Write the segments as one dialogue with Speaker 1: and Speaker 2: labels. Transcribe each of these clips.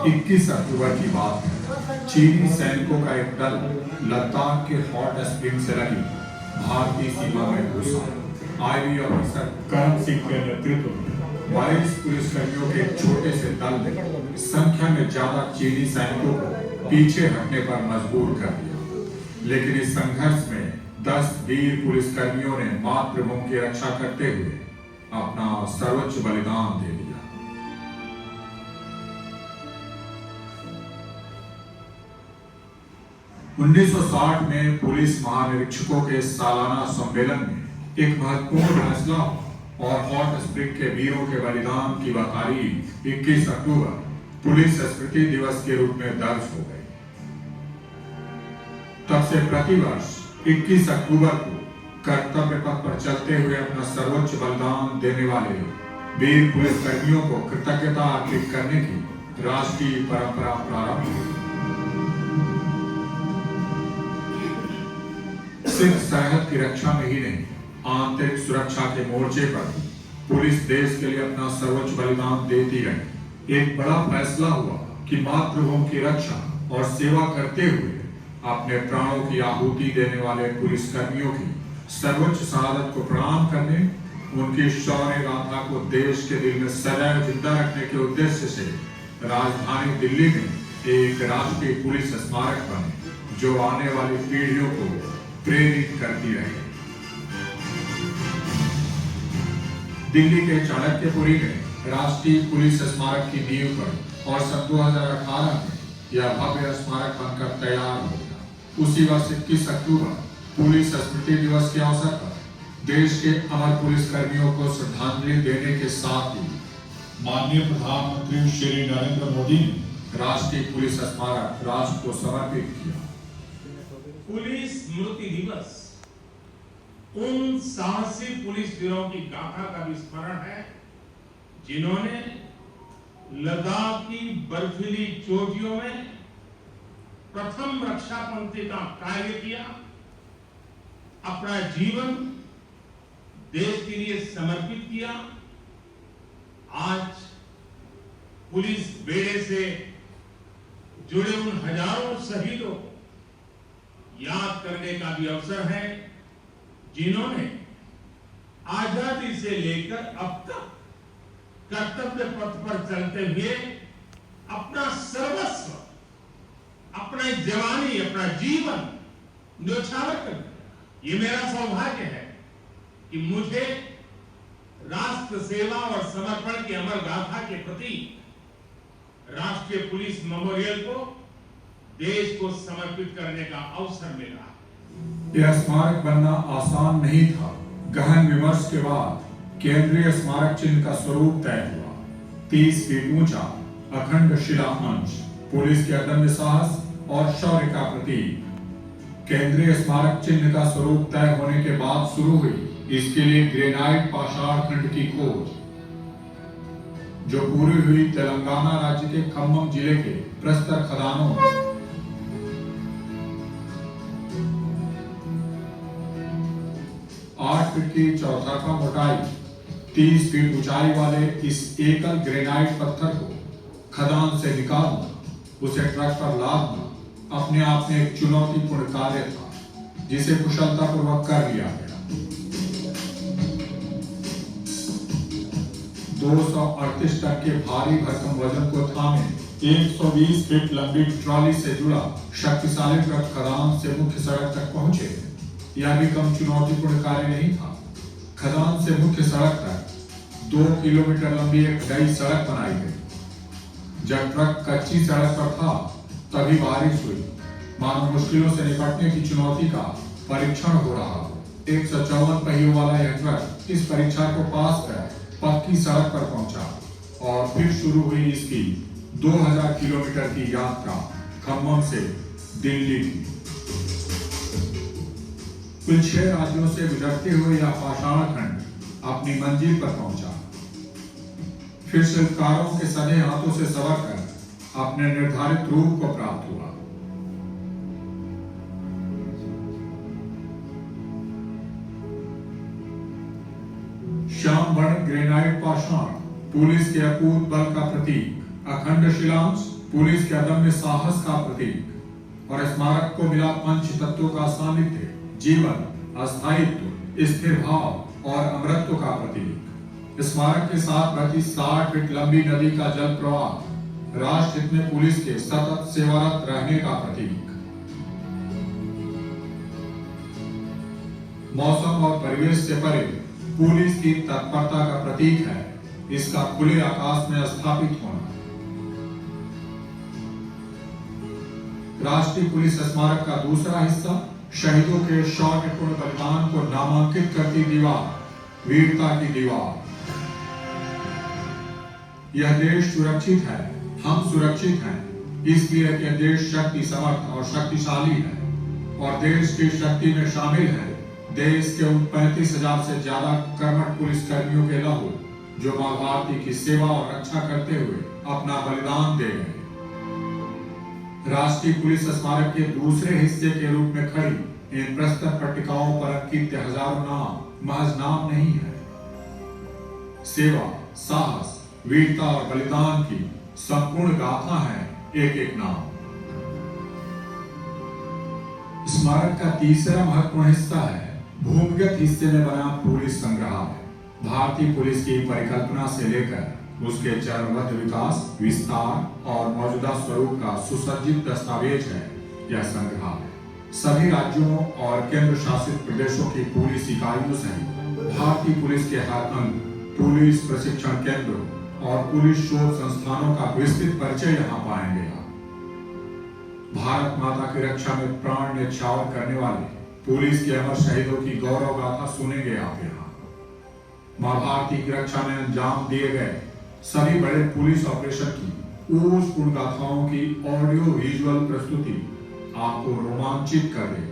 Speaker 1: 21 अक्टूबर की बात है। चीनी सैनिकों का एक दल लद्दाख के हॉट स्प्रिंग से लगी भारतीय सीमा में घुसा। आईबी ऑफिसर करम सिंह के नेतृत्व में 22 पुलिसकर्मियों के एक छोटे से दल ने संख्या में ज्यादा चीनी सैनिकों को पीछे हटने पर मजबूर कर दिया। लेकिन इस संघर्ष में 10 वीर पुलिसकर्मियों ने मातृभूमि की रक्षा करते हुए अपना सर्वोच्च बलिदान दे दिया। उन्नीस 1960 में पुलिस महानिरीक्षकों के सालाना सम्मेलन में एक महत्वपूर्ण फैसला और हॉट स्प्रिंग के वीरों के बलिदान की तारीख 21 अक्टूबर पुलिस स्मृति दिवस के रूप में दर्ज हो गई। तब से प्रतिवर्ष 21 अक्टूबर को कर्तव्य पथ पर चलते हुए अपना सर्वोच्च बलिदान देने वाले वीर पुलिसकर्मियों को कृतज्ञता अर्पित करने की राष्ट्रीय परंपरा प्रारंभ हुई। सिर्फ सरहद की रक्षा में ही नहीं, आंतरिक सुरक्षा के मोर्चे पर पुलिस देश के लिए अपना सर्वोच्च बलिदान देती रही। एक बड़ा फैसला हुआ कि मातृभूमि की रक्षा और सेवा करते हुए अपने प्राणों की आहुति देने वाले पुलिसकर्मियों की सर्वोच्च शहादत को प्रणाम करने, उनकी शौर्य गाथा को देश के दिल में सदैव जिंदा रखने के उद्देश्य से राजधानी दिल्ली में एक राष्ट्रीय पुलिस स्मारक बने, जो आने वाली पीढ़ियों को प्रेरित करती रहे। दिल्ली के चाणक्यपुरी में राष्ट्रीय पुलिस स्मारक की नींव पर और सन 2018 में यह भव्य स्मारक बनकर तैयार हो गया। उसी वर्ष 21 अक्टूबर पुलिस स्मृति दिवस के अवसर पर देश के अमर पुलिस कर्मियों को श्रद्धांजलि देने के साथ ही माननीय प्रधानमंत्री श्री नरेंद्र मोदी ने राष्ट्रीय पुलिस स्मारक राष्ट्र को समर्पित किया।
Speaker 2: पुलिस स्मृति दिवस उन साहसी पुलिस वीरों की गाथा का भी स्मरण है, जिन्होंने लद्दाख की बर्फीली चोटियों में प्रथम रक्षा पंक्ति का कार्य किया, अपना जीवन देश के लिए समर्पित किया। आज पुलिस बेड़े से जुड़े उन हजारों शहीदों को याद करने का भी अवसर है, जिन्होंने आजादी से लेकर अब तक कर्तव्य पथ पर चलते हुए अपना सर्वस्व, अपना जवानी, अपना जीवन न्यौछावर कर दिया। ये मेरा सौभाग्य है कि मुझे राष्ट्र सेवा और समर्पण की अमर गाथा के प्रति राष्ट्रीय पुलिस मेमोरियल को देश को समर्पित करने का अवसर मिला।
Speaker 1: यह स्मारक बनना आसान नहीं था। गहन विमर्श के बाद केंद्रीय स्मारक चिन्ह का स्वरूप तय हुआ। 30 फीट ऊंचा अखंड शिला अंश, पुलिस के अदम्य साहस और शौर्य का प्रतीक। केंद्रीय स्मारक चिन्ह का स्वरूप तय होने के बाद शुरू हुई इसके लिए ग्रेनाइट पाषाण खंड की खोज, जो पूरी हुई तेलंगाना राज्य के खम्मम जिले के प्रस्तर खदानों में। 8 फीट की चौतरफा मोटाई, 30 फीट ऊंचाई वाले इस एकल ग्रेनाइट पत्थर को खदान से निकालना, उसे ट्रक पर लादना अपने आप में एक चुनौतीपूर्ण कार्य था, जिसे कुशलतापूर्वक कर लिया गया। 238 टन के भारी भरकम वजन को थामे 120 फीट लंबी ट्रॉली से जुड़ा शक्तिशाली ट्रक खदान से मुख्य सड़क तक पहुंचे। यह भी कम चुनौतीपूर्ण कार्य नहीं था। खदान से मुख्य सड़क तक 2 किलोमीटर लंबी एक नई सड़क बनाई गई। जब ट्रक कच्ची सड़क पर था, तभी बारिश हुई। मानो मुश्किलों से निपटने की चुनौती का परीक्षण हो रहा हो। 154 पहियों वाला यह ट्रक इस परीक्षा को पास कर पक्की सड़क पर पहुंचा और फिर शुरू हुई इसकी 2000 किलोमीटर की यात्रा खम्मम से दिल्ली की। कुल 6 राज्यों से गुजरते हुए यह पाषाण खंड अपनी मंजिल पर पहुंचा। फिर शिल्पकारों के सधे हाथों से सवर कर अपने निर्धारित रूप को प्राप्त हुआ। श्याम वर्ण ग्रेनाइट पाषाण पुलिस के अकूत बल का प्रतीक, अखंड शिलांश पुलिस के अदम्य साहस का प्रतीक और स्मारक को मिला पंच तत्वों का सानिध्य, जीवन, अस्थायित्व, स्थिर भाव और अमरत्व का प्रतीक। स्मारक के साथ बहती 60 फीट लंबी नदी का जल प्रवाह राष्ट्र हित में पुलिस के सतत सेवारत रहने का प्रतीक। मौसम और परिवेश से परे पुलिस की तत्परता का प्रतीक है इसका खुले आकाश में स्थापित होना। राष्ट्रीय पुलिस स्मारक का दूसरा हिस्सा शहीदों के शौर्यपूर्ण बलिदान को नामांकित करती दीवार, वीरता की दीवार। यह देश सुरक्षित है, हम सुरक्षित हैं, इसलिए कि देश शक्ति समर्थ और शक्तिशाली है और देश की शक्ति में शामिल है देश के उन 35,000 से ज्यादा कर्मठ पुलिस कर्मियों के लहू जो मां भारती की सेवा और रक्षा करते हुए अपना बलिदान दे गए। राष्ट्रीय पुलिस स्मारक के दूसरे हिस्से के रूप में खड़ी इन प्रस्तर पट्टिकाओं पर अंकित हजारों नाम महज नाम नहीं है, सेवा, साहस, वीरता और बलिदान की संपूर्ण गाथा है एक एक नाम। स्मारक का तीसरा महत्वपूर्ण हिस्सा है भूमिगत हिस्से में बना पुलिस संग्रहालय। भारतीय पुलिस की परिकल्पना से लेकर उसके चरणबद्ध विकास, विस्तार और मौजूदा स्वरूप का सुसज्जित दस्तावेज है यह संग्रहालय। सभी राज्यों और केंद्र शासित प्रदेशों की पुलिस इकाइयों सहित भारतीय पुलिस के हर अंग, पुलिस प्रशिक्षण केंद्रों और पुलिस शोध संस्थानों का विस्तृत परिचय यहाँ पाएंगे आप। भारत माता की रक्षा में प्राण न्यौछावर करने वाले पुलिस के अमर शहीदों की गौरव गाथा सुनेंगे आप यहाँ। मां भारती की रक्षा में अंजाम दिए गए सभी बड़े पुलिस ऑपरेशन की ओजपूर्ण गाथाओं की ऑडियो विजुअल प्रस्तुति आपको रोमांचित कर देगी।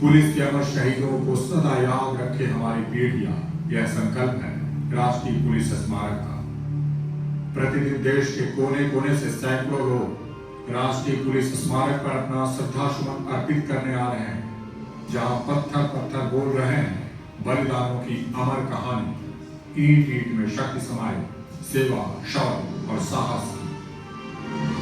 Speaker 1: पुलिस के अमर शहीदों को सदा याद रखे हमारी पीढ़ियां, यह संकल्प है राष्ट्रीय पुलिस स्मारक का। प्रतिदिन देश के कोने कोने से सैकड़ों लोग राष्ट्रीय पुलिस स्मारक पर अपना श्रद्धासुमन अर्पित करने आ रहे हैं, जहां पत्थर पत्थर बोल रहे हैं बलिदानों की अमर कहानी, ईंट ईंट में शक्ति समाई, सेवा, शौर्य और साहस की।